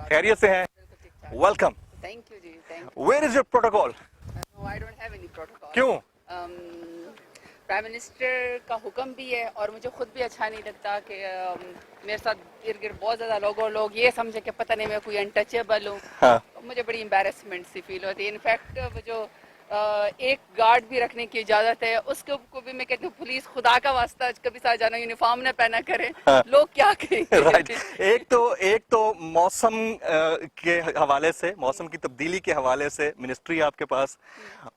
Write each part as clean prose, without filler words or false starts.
خیریت سے ہیں؟ ویلکم. تھینک یو جی. Where is your protocol? I don't have any protocol. کیوں؟ پرائم منسٹر کا حکم بھی ہے اور مجھے خود بھی اچھا نہیں لگتا کہ میرے ساتھ ارد گرد بہت زیادہ لوگ یہ سمجھے کہ پتہ نہیں میں کوئی انٹچیبل ہوں. مجھے بڑی امبیرسمنٹ سی فیل ہوتی ہے. انفیکٹ جو ایک گارڈ بھی رکھنے کی اجازت ہے اس کو بھی میں کہتی ہوں پولیس خدا کا واسطہ کبھی ساتھ جانا یونیفارم نہ پہنا کرے. لوگ کیا کہیں گے. رائٹ. ایک تو موسم کے حوالے سے، موسم کی تبدیلی کے حوالے سے منسٹری آپ کے پاس،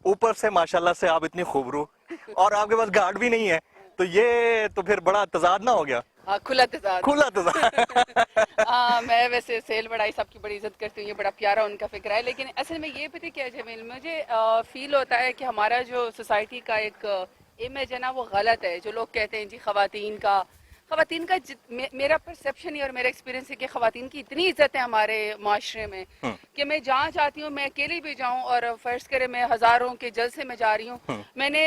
اوپر سے ماشاءاللہ سے آپ اتنی خوبرو، اور آپ کے پاس گارڈ بھی نہیں ہے، تو یہ تو پھر بڑا تضاد نہ ہو گیا؟ کھلا تضاد. میں ویسے سیل بڑائی سب کی بڑی عزت کرتی ہوں، یہ بڑا پیارا ان کا فکر ہے، لیکن اصل میں یہ پتہ کیا جمیل، مجھے فیل ہوتا ہے کہ ہمارا جو سوسائٹی کا ایک امیج ہے نا وہ غلط ہے. جو لوگ کہتے ہیں جی خواتین کا میرا پرسیپشن اور میرا ایکسپیرینس ہے کہ خواتین کی اتنی عزت ہے ہمارے معاشرے میں کہ میں جہاں چاہتی ہوں، میں اکیلی بھی جاؤں، اور فرض کرے میں ہزاروں کے جلسے میں جا رہی ہوں. میں نے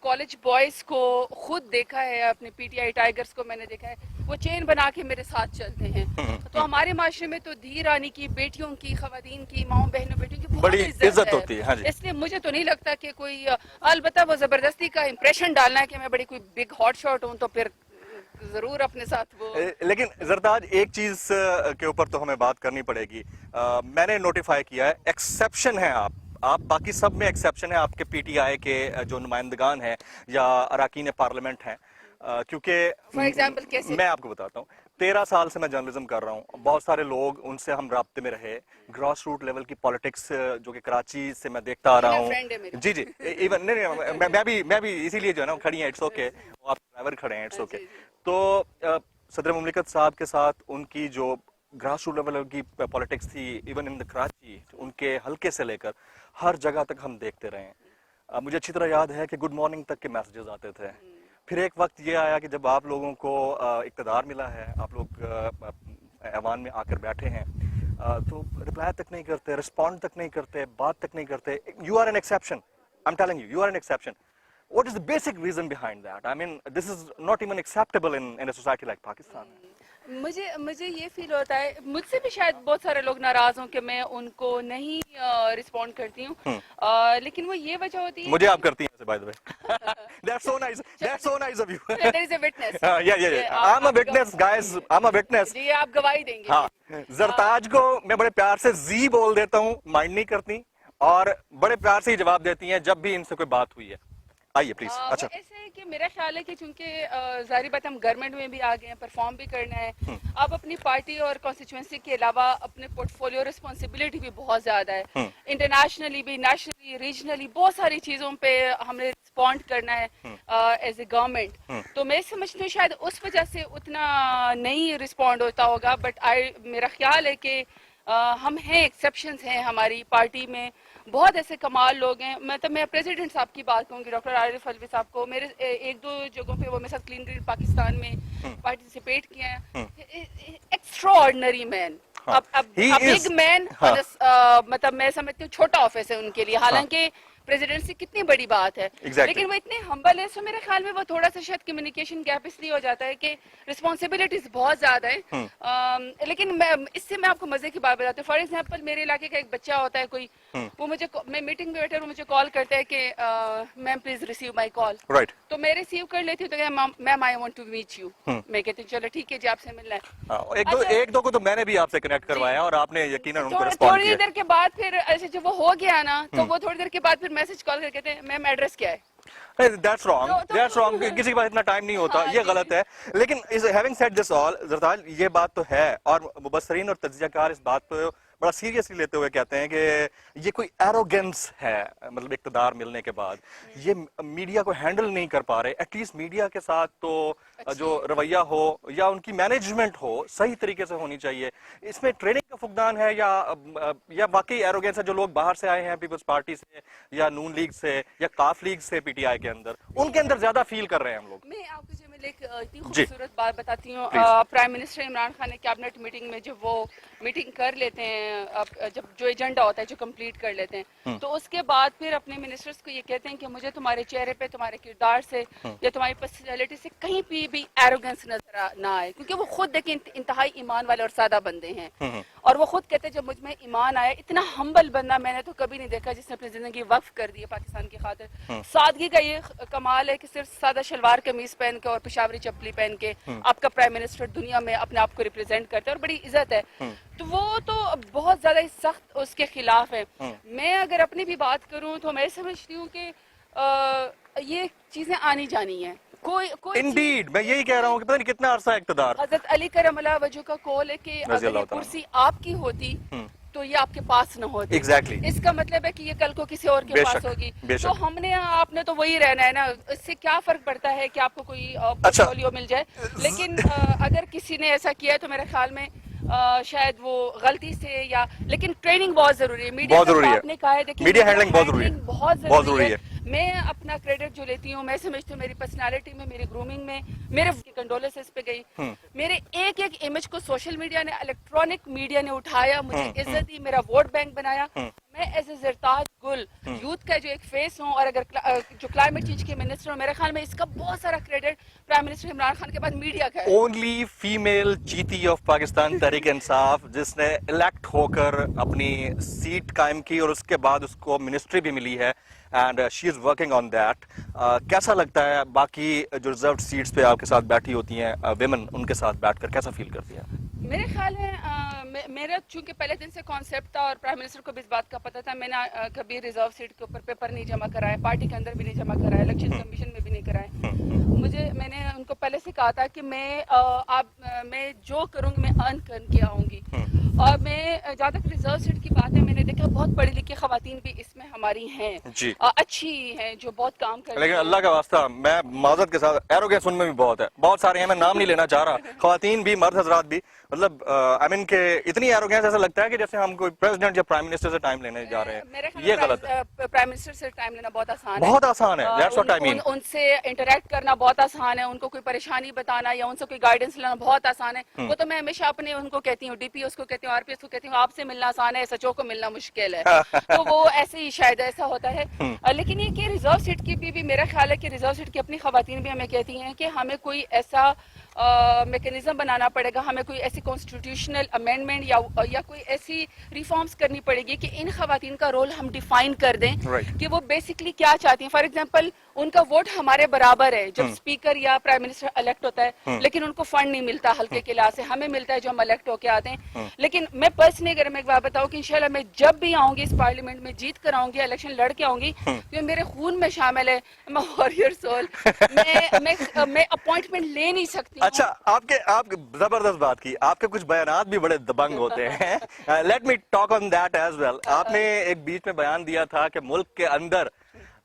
کالج بوائز کو خود دیکھا ہے، اپنے پی ٹی آئی ٹائیگرز کو میں نے دیکھا ہے، وہ چین بنا کے میرے ساتھ چلتے ہیں. تو ہمارے معاشرے میں تو دھی رانی کی، بیٹیوں کی، خواتین کی، ماؤں بہنوں بیٹیوں کی بڑی بہت عزت ہوتی ہے. اس لیے مجھے تو نہیں لگتا کہ کوئی، البتہ وہ زبردستی کا امپریشن ڈالنا ہے کہ میں بڑی کوئی بگ ہاٹ شاٹ ہوں تو پھر ضرور اپنے ساتھ وہ. لیکن زرتاج ایک چیز کے اوپر تو ہمیں بات کرنی پڑے گی. میں نے نوٹیفائی کیا ہے ایکسیپشن ہے آپ باقی سب میں ایکسیپشن ہے آپ کے پی ٹی آئی کے جو نمائندگان ہیں یا اراکین پارلیمنٹ ہیں. کیونکہ فار ایگزامپل کیسے؟ میں آپ کو بتاتا ہوں، 13 سال سے میں جرنلزم کر رہا ہوں. بہت سارے لوگ ان سے ہم رابطے میں رہے. گراس روٹ لیول کی پالیٹکس جو کہ کراچی سے میں دیکھتا آ رہا ہوں. جی ایون نہیں میں بھی اسی لیے جو ہے نا کھڑی ہیں، اٹس اوکے، آپ ڈرائیور کھڑے ہیں، اٹس اوکے. تو صدر مملکت صاحب کے ساتھ ان کی جو گراس روٹ لیول کی پالیٹکس تھی، ایون ان کراچی، ان کے حلقے سے لے کر ہر جگہ تک ہم دیکھتے رہے ہیں. مجھے اچھی طرح یاد ہے کہ گڈ مارننگ تک کے میسیجز آتے تھے. پھر ایک وقت یہ آیا کہ جب آپ لوگوں کو اقتدار ملا ہے، آپ لوگ ایوان میں آ کر بیٹھے ہیں، تو رپلائی تک نہیں کرتے، رسپونڈ تک نہیں کرتے، بات تک نہیں کرتے. You are an exception. I'm telling you, you are an exception. What is the basic reason behind that? I mean, this is not even acceptable in a society like Pakistan. مجھے یہ فیل ہوتا ہے، مجھ سے بھی شاید بہت سارے لوگ ناراض ہوں کہ میں ان کو نہیں رسپونڈ کرتی ہوں، لیکن وہ یہ وجہ ہوتی ہے. مجھے آپ کرتی ہیں by the way. That's so nice. That's so nice of you. There is a witness. Yeah. I'm a witness, guys. I'm a witness. جی آپ گواہی دیں گے. ہاں، زرتاج کو میں بڑے پیار سے زی بول دیتا ہوں، مائنڈ نہیں کرتی، اور بڑے پیار سے ہی جواب دیتی ہیں جب بھی ان سے کوئی بات ہوئی ہے. آئیے پلیز. اچھا، ایسے ہے کہ میرا خیال ہے کہ چونکہ ظاہری بات ہم گورنمنٹ میں بھی آ گئے ہیں، پرفارم بھی کرنا ہے. اب اپنی پارٹی اور کانسٹیچوئنسی کے علاوہ اپنے پورٹ فولیو رسپانسبلٹی بھی بہت زیادہ ہے. انٹرنیشنلی بھی، نیشنلی، ریجنلی بہت ساری چیزوں پہ ہمیں رسپونڈ کرنا ہے ایز اے گورنمنٹ. تو میں سمجھتی ہوں شاید اس وجہ سے اتنا نہیں رسپونڈ ہوتا ہوگا. بٹ میرا خیال ہے کہ ہم ہیں، ایکسیپشنز ہیں ہماری پارٹی میں. بہت ایسے کمال لوگ ہیں. مطلب میں پریزیڈنٹ صاحب کی بات کروں گی، ڈاکٹر عارف الوی صاحب کو میرے ایک دو جگہوں پہ وہ میرے ساتھ کلین گریڈ پاکستان میں پارٹیسپیٹ کیا ہے. ایکسٹرا آرڈنری مین، بگ مین. مطلب میں سمجھتی ہوں چھوٹا آفس ہے ان کے لیے، حالانکہ پریزیڈنسی کتنی بڑی بات ہے، لیکن وہ اتنے ہمبل ہے. سو میرے خیال میں وہ تھوڑا سا شاید کمیونیکیشن گیپ اس لیے ہو جاتا ہے کہ رسپانسبلٹیز بہت زیادہ ہیں. لیکن اس سے میں آپ کو مزے کی بات بتاتی ہوں. فار ایگزامپل میرے علاقے کا ایک بچہ ہوتا ہے کوئی، وہ میں میٹنگ میں بیٹھے، وہ مجھے کال کرتا ہے کہ میم پلیز ریسیو مائی کال. تو میں ریسیو کر لیتی ہوں، تو ma'am I want to meet you. میں کہتی ہوں چلو ٹھیک ہے جی، آپ سے ملنا ہے. ایک دو کو تو میں نے بھی آپ سے کنیکٹ کروایا اور آپ نے یقیناً ان کو رسپونڈ کیا. تھوڑی دیر کے بعد پھر ایسے جب وہ ہو گیا نا، تو وہ تھوڑی دیر کے بعد پھر میسج کال کر کہتے ہیں میم ایڈریس کیا ہے. That's wrong. کسی کے پاس اتنا ٹائم نہیں ہوتا، یہ غلط ہے. لیکن having said this all، Zartaj یہ بات تو ہے، اور مبصرین اور تجزیہ کار اس بات کو بڑا سیریسلی لیتے ہوئے کہتے ہیں کہ یہ کوئی ایروگنس ہے. مطلب اقتدار ملنے کے بعد یہ میڈیا کو ہینڈل نہیں کر پا رہے. ایٹ لیسٹ میڈیا کے ساتھ تو جو رویہ ہو یا ان کی مینجمنٹ ہو صحیح طریقے سے ہونی چاہیے. اس میں ٹریننگ کا فقدان ہے یا واقعی ایروگنس ہے؟ جو لوگ باہر سے آئے ہیں پیپلز پارٹی سے یا نون لیگ سے یا کاف لیگ سے پی ٹی آئی کے اندر، ان کے اندر زیادہ فیل کر رہے ہیں ہم لوگ. میں آپ کو ایک اتنی خوبصورت بات بتاتی ہوں. پرائم منسٹر عمران خان نے کیبنٹ میٹنگ میں جب وہ میٹنگ کر لیتے ہیں, جب جو ایجنڈا ہوتا ہے جو کمپلیٹ کر لیتے ہیں, تو اس کے بعد پھر اپنے منسٹرز کو یہ کہتے ہیں کہ مجھے تمہارے چہرے پہ تمہارے کردار سے یا تمہاری پرسنالٹی سے کہیں بھی ایروگنس نظر نہ آئے, کیونکہ وہ خود دیکھیں انتہائی ایمان والے اور سادہ بندے ہیں, اور وہ خود کہتے ہیں جب مجھ میں ایمان آیا, اتنا ہمبل بندہ میں نے تو کبھی نہیں دیکھا جس نے اپنی زندگی وقف کر دی ہے پاکستان کی خاطر. سادگی کا یہ کمال ہے کہ صرف سادہ شلوار قمیض پہن کے اور پشاوری چپلی پہن کے آپ کا پرائم منسٹر دنیا میں اپنے آپ کو ریپرزینٹ کرتا ہے اور بڑی عزت ہے. تو وہ تو بہت زیادہ سخت اس کے خلاف ہے. میں اگر اپنی بھی بات کروں تو میں سمجھتی ہوں کہ یہ چیزیں آنی جانی ہیں. کوئی انڈیڈ میں یہی کہہ رہا ہوں کہ پتہ نہیں کتنا عرصہ اقتدار. حضرت علی کرم اللہ وجہ کا قول ہے کہ اگر یہ کرسی آپ کی ہوتی تو یہ آپ کے پاس نہ ہوتی. ایگزیکٹلی. اس کا مطلب ہے کہ یہ کل کو کسی اور کے پاس ہوگی. تو ہم نے آپ نے تو وہی رہنا ہے نا, اس سے کیا فرق پڑتا ہے کہ آپ کو کوئی پورٹفولیو مل جائے. لیکن اگر کسی نے ایسا کیا ہے تو میرے خیال میں شاید وہ غلطی سے یا, لیکن ٹریننگ بہت ضروری ہے. میڈیا آپ نے کہا ہے دیکھیں میڈیا ہینڈلنگ بہت ضروری ہے. میں اپنا کریڈٹ جو لیتی ہوں, میں سمجھتی ہوں میری پرسنالٹی میں, میری گرومنگ میں, میرے کنڈولیسز پہ گئی, میرے ایک ایک امیج کو سوشل میڈیا نے, الیکٹرانک میڈیا نے اٹھایا, مجھے عزت دی, میرا ووٹ بینک بنایا. میں as a Zartaj Gul youth کا جو ایک فیس ہوں, اور اگر جو کلائمیٹ چینج کے منسٹر ہوں, میرے خیال میں اس کا بہت سارا credit prime minister Imran Khan کے بعد میڈیا کا ہے. Only female chaiti of Pakistan Tehreek Insaf, جس نے الیکٹ ہو کر اپنی سیٹ قائم کی اور اس کے بعد اس کو منسٹری بھی ملی ہے, and she is working on that. کیسا لگتا ہے باقی جو ریزروڈ سیٹس پہ آپ کے ساتھ بیٹھی ہوتی ہیں ویمن, ان کے ساتھ بیٹھ کر کیسا فیل کرتی ہیں؟ میرے خیال ہے میرا چونکہ پہلے دن سے کانسیپٹ تھا اور پرائم منسٹر کو بھی اس بات کا پتہ تھا, میں نے کبھی ریزرو سیٹ کے اوپر پیپر نہیں جمع کرائے, پارٹی کے اندر بھی نہیں جمع کرائے, الیکشن کمیشن میں بھی نہیں کرائے. میں نے ان کو پہلے سے کہا تھا کہ میں جو کروں گی میں ارن کر کے آؤں گی. اور میں جہاں تک ریزرو سیٹ کی بات ہے, میں نے دیکھا بہت پڑھی لکھی خواتین بھی اس میں ہماری ہیں, اچھی ہیں, جو بہت کام کر رہی ہیں. لیکن اللہ کا واسطہ, میں معذرت کے ساتھ, ایروگینس ان میں بھی بہت ہے, بہت سارے ہیں, میں نام نہیں لینا چاہ رہا, خواتین بھی مرد حضرات بھی, مطلب آئی مین کہ اتنی ایروگینس ایسا لگتا ہے کہ جیسے ہم کوئی پریزیڈنٹ یا پرائم منسٹر سے ٹائم لینے جا رہے ہیں. یہ غلط ہے. پرائم منسٹر سے ٹائم لینا بہت آسان ہے, بہت آسان ہے. دیٹس واٹ آئی مین. ان سے انٹریکٹ کرنا بہت آسان ہے, ان کو کوئی پریشانی بتانا یا ان سے کوئی گائیڈنس لینا بہت آسان ہے. وہ تو میں ہمیشہ اپنے ان کو کہتی ہوں, ڈی پی اس کو کہتی ہوں, آر پی ایس کو کہتی ہوں, آپ سے ملنا آسان ہے, سچو کو ملنا مشکل ہے. تو وہ ایسے ہی شاید ایسا ہوتا ہے. لیکن یہ کہ ریزرو سیٹ کی بھی میرا خیال ہے کہ ریزرو سیٹ کی اپنی خواتین بھی ہمیں کہتی ہیں کہ ہمیں کوئی ایسا میکینزم بنانا پڑے گا, ہمیں کوئی ایسی کانسٹیٹیوشنل امینڈمنٹ یا کوئی ایسی ریفارمز کرنی پڑے گی کہ ان خواتین کا رول ہم ڈیفائن کر دیں کہ وہ بیسکلی کیا چاہتی ہیں. فار ایگزامپل, ان کا ووٹ ہمارے برابر ہے جب اسپیکر یا پرائم منسٹر الیکٹ ہوتا ہے, لیکن ان کو فنڈ نہیں ملتا حلقے کے لحاظ سے, ہمیں ملتا ہے جو ہم الیکٹ ہو کے آتے ہیں. لیکن میں پرسنلی اگر میں ایک بات بتاؤں کہ انشاءاللہ میں جب بھی آؤں گی اس پارلیمنٹ میں, جیت کر آؤں گی, الیکشن لڑ کے آؤں گی, تو میرے خون میں شامل ہے, میں واریر سول, میں اپوائنٹمنٹ لے نہیں سکتی. اچھا, آپ زبردست بات کی, آپ کے کچھ بیانات بھی بڑے دبنگ ہوتے ہیں. Let me talk on that as well. آپ نے ایک بیچ میں بیان دیا تھا کہ ملک کے اندر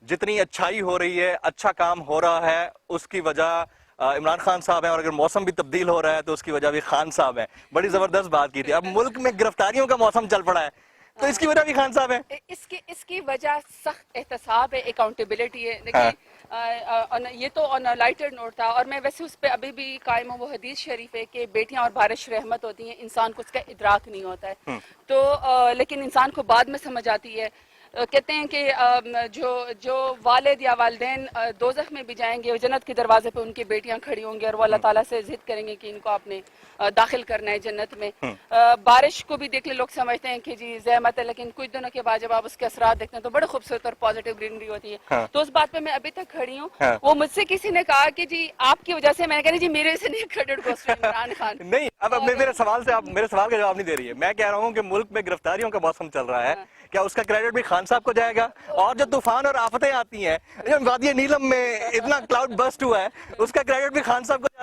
جتنی اچھائی ہو رہی ہے, اچھا کام ہو رہا ہے, اس کی وجہ عمران خان صاحب ہیں, اور اگر موسم بھی تبدیل ہو رہا ہے تو اس کی وجہ بھی خان صاحب ہیں. بڑی زبردست بات کی تھی. اب ملک میں گرفتاریوں کا موسم چل پڑا ہے, تو اس کی وجہ بھی خان صاحب ہیں. اس کی وجہ سخت احتساب ہے, اکاؤنٹیبلٹی ہے. دیکھیں یہ تو آن لائٹر نوٹ تھا, اور میں ویسے اس پہ ابھی بھی قائم ہوں. وہ حدیث شریف ہے کہ بیٹیاں اور بارش رحمت ہوتی ہیں, انسان کو اس کا ادراک نہیں ہوتا ہے. تو لیکن انسان کو بعد میں سمجھ آتی ہے. کہتے ہیں کہ جو والد یا والدین دوزخ میں بھی جائیں گے, جنت کے دروازے پہ ان کی بیٹیاں کھڑی ہوں گی اور وہ اللہ تعالیٰ سے ضد کریں گے کہ ان کو آپ نے داخل کرنا ہے جنت میں. بارش کو بھی دیکھ لے, لوگ سمجھتے ہیں کہ جی زحمت ہے, لیکن کچھ دنوں کے بعد جب آپ اس کے اثرات دیکھتے ہیں تو بڑے خوبصورت اور پازیٹیو گرینری ہوتی ہے. تو اس بات پہ میں ابھی تک کھڑی ہوں. وہ مجھ سے کسی نے کہا کہ جی آپ کی وجہ سے, میں نے کہا جی میرے سے نہیں, credit goes to Imran Khan. نہیں, اب میرے سوال کا جواب نہیں دے رہی ہے. میں کہہ رہا ہوں کہ ملک میں گرفتاریوں کا موسم چل رہا ہے, کیا اس کا کریڈٹ بھی خان صاحب کو جائے گا؟ اور جو طوفان اور آفتیں آتی ہیں, وادی نیلم میں اتنا کلاؤڈ برسٹ ہوا ہے, اس کا کریڈٹ بھی خان صاحب کو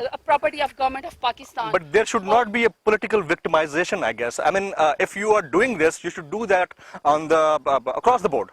is a property of government of Pakistan. But there should not be a political victimization, I guess. I mean, if you are doing this, you should do that on the across the board.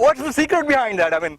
What's the secret behind that? I mean,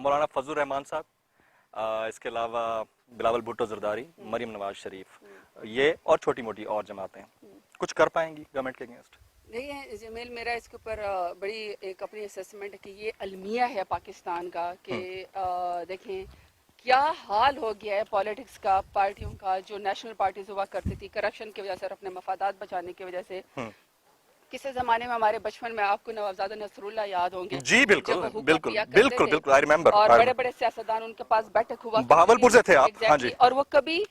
مولانا فضل الرحمان صاحب، اس کے علاوہ بلاول بھٹو زرداری، مریم نواز شریف، یہ اور چھوٹی موٹی اور جماعتیں کچھ کر پائیں گی گورنمنٹ کے اگینسٹ؟ دیکھیں جمیل، میرا اس کے اوپر بڑی ایک اپنی اسیسمنٹ ہے کہ یہ المیہ ہے پاکستان کا کہ دیکھیں کیا حال ہو گیا ہے پالیٹکس کا، پارٹیوں کا، جو نیشنل پارٹیز ہوا کرتی تھی کرپشن کی وجہ سے اور اپنے مفادات بچانے کی وجہ سے. کسی زمانے میں ہمارے بچپن میں آپ کو نوابزادہ نصر اللہ یاد ہوں گے، جی بالکل جب وہ حکم بالکل دیا کرتے بالکل تھے بالکل، آئی ریمبر. اور بڑے بڑے سیاستدان ان کے پاس بیٹھک ہوا کرتی تھی. بہاولپور سے تھے آپ؟ ہاں جی. Exactly. اور وہ کبھی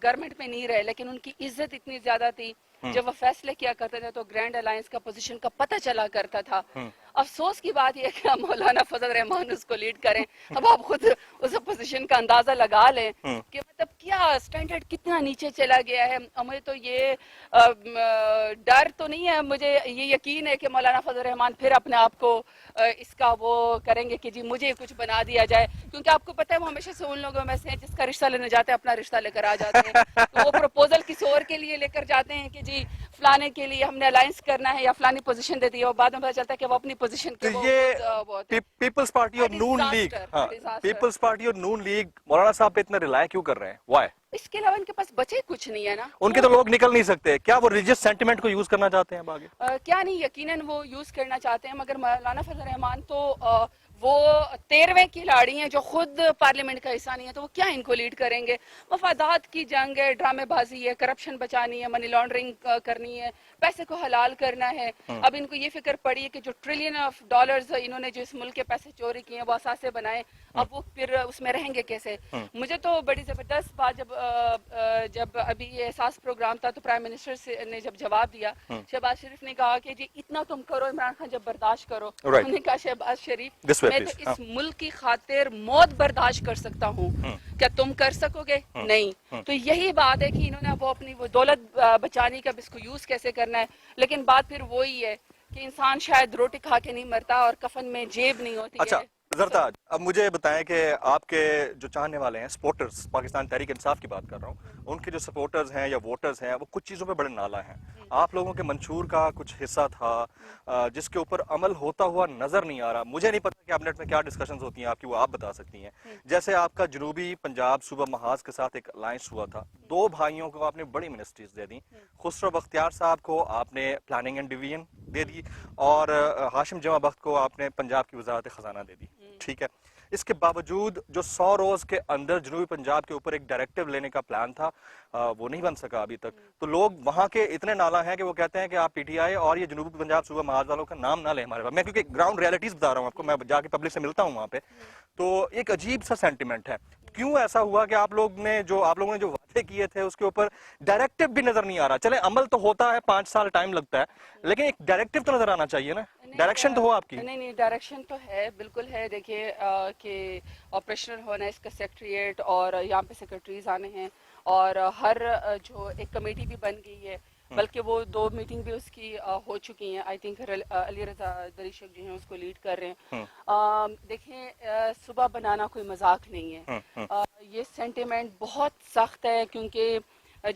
گورنمنٹ میں نہیں رہے لیکن ان کی عزت اتنی زیادہ تھی، جب وہ فیصلے کیا کرتے تھے تو گرینڈ الائنس کا پوزیشن کا پتہ چلا کرتا تھا. افسوس کی بات یہ کہ مولانا فضل الرحمان اس کو لیڈ کریں. اب آپ خود اس پوزیشن کا اندازہ لگا لیں کہ مطلب کیا سٹینڈرڈ کتنا نیچے چلا گیا ہے. مجھے تو یہ ڈر تو نہیں ہے، مجھے یہ یقین ہے کہ مولانا فضل الرحمان پھر اپنے آپ کو اس کا وہ کریں گے کہ جی مجھے کچھ بنا دیا جائے، کیونکہ آپ کو پتہ ہے وہ ہمیشہ سے ان لوگوں میں سے ہیں جس کا رشتہ لینے جاتے ہیں اپنا رشتہ لے کر آ جاتے ہیں. تو وہ پروپوزل کسی اور کے لیے لے کر جاتے ہیں کہ جی فلانے کے لیے ہم نے الائنس کرنا ہے یا فلانی پوزیشن دے دی، اور بعد میں پتہ چلتا ہے کہ وہ اپنی پوزیشن کے یہ پیپلز پارٹی اور نون لیگ، پیپلز پارٹی اور نون لیگ مولانا صاحب پہ اتنا ریلائی کیوں کر رہے ہیں؟ وائی؟ اس کے علاوہ ان کے پاس بچے کچھ نہیں ہے نا. ان کے تو لوگ نکل نہیں سکتے. کیا وہ ریلیجس سینٹیمنٹ کو یوز کرنا چاہتے ہیں آگے؟ کیا نہیں، یقیناً وہ یوز کرنا چاہتے ہیں، مگر مولانا فضل الرحمان تو وہ 13ویں کھلاڑی ہیں جو خود پارلیمنٹ کا حصہ نہیں ہے، تو وہ کیا ان کو لیڈ کریں گے؟ مفادات کی جنگ ہے، ڈرامے بازی ہے، کرپشن بچانی ہے، منی لانڈرنگ کرنی ہے، پیسے کو حلال کرنا ہے. اب ان کو یہ فکر پڑی ہے کہ جو ٹریلین آف ڈالرز انہوں نے جو اس ملک کے پیسے چوری کیے ہیں وہ اثاثے بنائے، اب وہ پھر اس میں رہیں گے کیسے؟ مجھے تو بڑی زبردست بات جب ابھی یہ احساس پروگرام تھا تو پرائم منسٹر نے جب جواب دیا، شہباز شریف نے کہا کہ جی اتنا تم کرو عمران خان جب برداشت کرو. انہوں نے کہا شہباز شریف میں تو اس ملک کی خاطر موت برداشت کر سکتا ہوں، کیا تم کر سکو گے؟ نہیں. تو یہی بات ہے کہ انہوں نے وہ اپنی وہ دولت بچانے کا اس کو یوز کیسے کرنا ہے. لیکن بات پھر وہی ہے کہ انسان شاید روٹی کھا کے نہیں مرتا اور کفن میں جیب نہیں ہوتی ہے. اچھا زرتاج، اب مجھے بتائیں کہ آپ کے جو چاہنے والے ہیں سپورٹرز، پاکستان تحریک انصاف کی بات کر رہا ہوں، ان کے جو سپورٹرز ہیں یا ووٹرز ہیں وہ کچھ چیزوں پہ بڑے نالا ہیں. آپ لوگوں کے منشور کا کچھ حصہ تھا جس کے اوپر عمل ہوتا ہوا نظر نہیں آ رہا. مجھے نہیں پتا کہ آپ نیٹ میں کیا ڈسکشنز ہوتی ہیں آپ کی، وہ آپ بتا سکتی ہیں. جیسے آپ کا جنوبی پنجاب صوبہ محاذ کے ساتھ ایک الائنس ہوا تھا، 2 بھائیوں کو آپ نے بڑی منسٹریز دے دیں. خسرو بختیار صاحب کو آپ نے پلاننگ اینڈ ڈویژن دے دی اور ہاشم جمع بخت کو آپ نے پنجاب کی وزارت خزانہ دے دی. ٹھیک ہے، اس کے باوجود جو 100 روز کے اندر جنوبی پنجاب کے اوپر ایک ڈائریکٹو لینے کا پلان تھا وہ نہیں بن سکا ابھی تک. تو لوگ وہاں کے اتنے نالا ہیں کہ وہ کہتے ہیں کہ آپ پی ٹی آئی اور یہ جنوبی پنجاب صوبہ محاذ والوں کا نام نہ لیں ہمارے پاس. میں کیونکہ گراؤنڈ ریالٹیز بتا رہا ہوں آپ کو، میں جا کے پبلک سے ملتا ہوں وہاں پہ، تو ایک عجیب سا سینٹیمنٹ ہے. کیوں ایسا ہوا کہ آپ لوگوں نے جو وعدے کیے تھے اس کے اوپر ڈائریکٹو بھی نظر نہیں آ رہا؟ چلے عمل تو ہوتا ہے، 5 سال ٹائم لگتا ہے، لیکن ایک ڈائریکٹو تو نظر آنا چاہیے نا، ڈائریکشن تو ہو آپ کی. نہیں ڈائریکشن تو ہے، بالکل ہے. دیکھیے کہ آپریشنل ہونا ہے اس کا سیکٹریٹ، اور یہاں پہ سیکرٹریز آنے ہیں، اور ہر جو ایک کمیٹی بھی بن گئی ہے، بلکہ وہ 2 میٹنگ بھی اس کی ہو چکی ہیں. آئی تھنک علی رضا دریشک جو ہیں اس کو لیڈ کر رہے ہیں. دیکھیں صبح بنانا کوئی مذاق نہیں ہے. یہ سینٹیمنٹ بہت سخت ہے، کیونکہ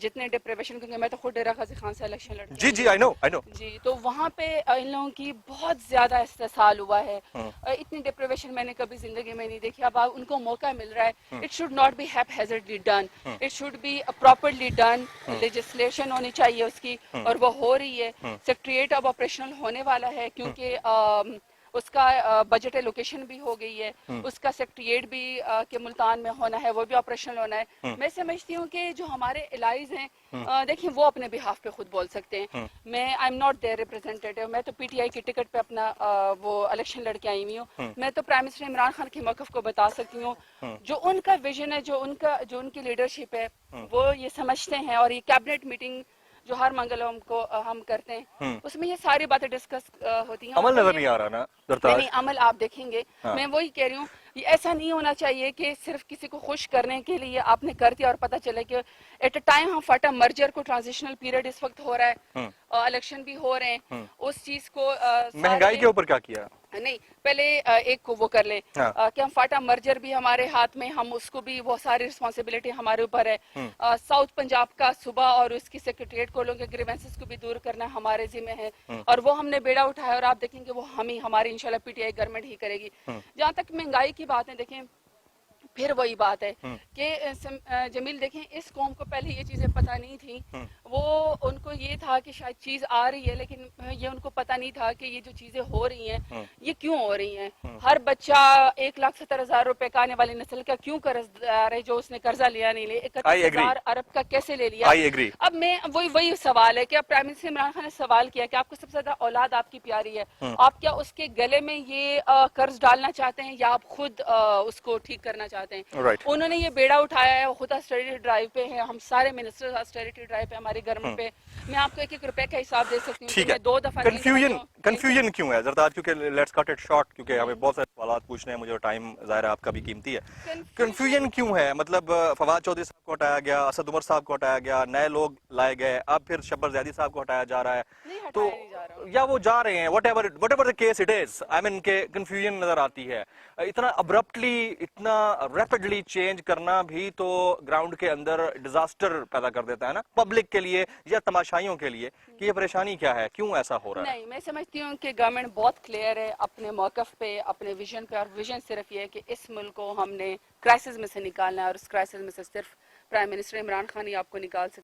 جتنے ڈپریویشن، کیونکہ میں تو خود ڈیرہ غازی خان سے الیکشن لڑتی ہوں. جی آئی نو. جی، تو وہاں پہ ان لوگوں کی بہت زیادہ استحصال ہوا ہے. اتنی ڈپریویشن میں نے کبھی زندگی میں نہیں دیکھی. اب ان کو موقع مل رہا ہے. It should not be hazardly done, it should be properly done. Legislation ہونی چاہیے اس کی، اور وہ ہو رہی ہے. سیکٹریٹ اب آپریشنل ہونے والا ہے، کیونکہ اس کا بجٹ ایلوکیشن بھی ہو گئی ہے. اس کا سیکٹریٹ بھی کہ ملتان میں ہونا ہے وہ بھی آپریشنل ہونا ہے. میں سمجھتی ہوں کہ جو ہمارے الائز ہیں، دیکھیں وہ اپنے بہاف پہ خود بول سکتے ہیں. میں آئی ایم ناٹ دیئر ریپرزینٹیٹیو. میں تو پی ٹی آئی کی ٹکٹ پہ اپنا وہ الیکشن لڑ کے آئی ہوئی ہوں. میں تو پرائم منسٹر عمران خان کے موقف کو بتا سکتی ہوں. جو ان کا ویژن ہے، جو ان کی لیڈرشپ ہے، وہ یہ سمجھتے ہیں. اور یہ کیبنٹ میٹنگ جو ہر منگلوم کو ہم کرتے ہیں، اس میں یہ ساری باتیں ڈسکس ہوتی ہیں. عمل نظر نہیں آ رہا نا نہیں، عمل آپ دیکھیں گے. میں وہی کہہ رہی ہوں، یہ ایسا نہیں ہونا چاہیے کہ صرف کسی کو خوش کرنے کے لیے آپ نے کر دیا اور پتہ چلے کہ ایٹ اے ٹائم ہم فاٹا مرجر کو ٹرانزیشنل پیریڈ اس وقت ہو رہا ہے، الیکشن بھی ہو رہے ہیں. اس چیز کو مہنگائی کے اوپر کیا کیا؟ نہیں پہلے ایک کو وہ کر لیں کہ ہم فاٹا مرجر بھی ہمارے ہاتھ میں, ہم اس کو بھی بہت ساری رسپانسبلٹی ہمارے اوپر ہے. ساؤتھ پنجاب کا صوبہ اور اس کی سیکریٹریٹ کولوں کے گریونسز کو بھی دور کرنا ہمارے ذمہ ہے, اور وہ ہم نے بیڑا اٹھایا, اور آپ دیکھیں گے وہ ہم ہی, ہماری انشاءاللہ پی ٹی آئی گورنمنٹ ہی کرے گی. جہاں تک مہنگائی کی بات ہے, دیکھیں پھر وہی بات ہے کہ جمیل دیکھیں اس قوم کو پہلے یہ چیزیں پتہ نہیں تھیں, وہ ان کو یہ تھا کہ شاید چیز آ رہی ہے, لیکن یہ ان کو پتہ نہیں تھا کہ یہ جو چیزیں ہو رہی ہیں یہ کیوں ہو رہی ہیں. ہر بچہ 1,70,000 روپے کا آنے والی نسل کا کیوں قرض دار ہے جو اس نے قرضہ لیا نہیں لے, 31,000 ارب کا کیسے لے لیا. اب میں وہی سوال ہے کہ اب پرائم منسٹر عمران خان نے سوال کیا کہ آپ کو سب سے زیادہ اولاد آپ کی پیاری ہے, آپ کیا اس کے گلے میں یہ قرض ڈالنا چاہتے ہیں یا آپ خود اس کو ٹھیک کرنا چاہتے ہیں. انہوں نے یہ بیڑا اٹھایا ہے, وہ خود آسٹریٹی ڈرائیو پہ ہیں, ہم سارے منسٹر آسٹریٹی ڈرائیو پہ ہماری گورنمنٹ پہ. میں آپ کو 1-1 روپے کا حساب دے سکتی ہوں. ٹھیک ہے, 2 دفعہ کنفیوژن کیوں ہے زرداد, کیونکہ لیٹس کٹ اٹ شارٹ, کیونکہ ہمیں بہت سارے سوالات پوچھنے ہیں, مجھے ٹائم ظاہر ہے آپ کا بھی قیمتی ہے. کنفیوژن کیوں ہے, مطلب فواد چودھری صاحب کو ہٹایا گیا, اسد عمر صاحب کو ہٹایا گیا, نئے لوگ لائے گئے, اب پھر شبر زیدی صاحب کو ہٹایا جا رہا ہے, تو یا وہ جا رہے ہیں, what ever the case it is, I mean کہ کنفیوژن نظر آتی ہے. اتنا ابرپٹلی, اتنا ریپڈلی چینج کرنا بھی تو گراؤنڈ کے اندر ڈیزاسٹر پیدا کر دیتا ہے نا, پبلک کے لیے یا تماشائیوں کے لیے, کہ یہ پریشانی کیا ہے, کیوں ایسا ہو رہا ہے. نہیں, میں سمجھتی ہوں کہ گورنمنٹ بہت کلیئر ہے اپنے موقف پہ, اپنے ویژن پہ, اور ویژن صرف یہ ہے کہ اس ملک کو ہم نے کرائسس میں سے نکالنا ہے, اور اس کرائسس میں سے صرف پرائم منسٹر عمران خان ہی آپ کو نکال سکتے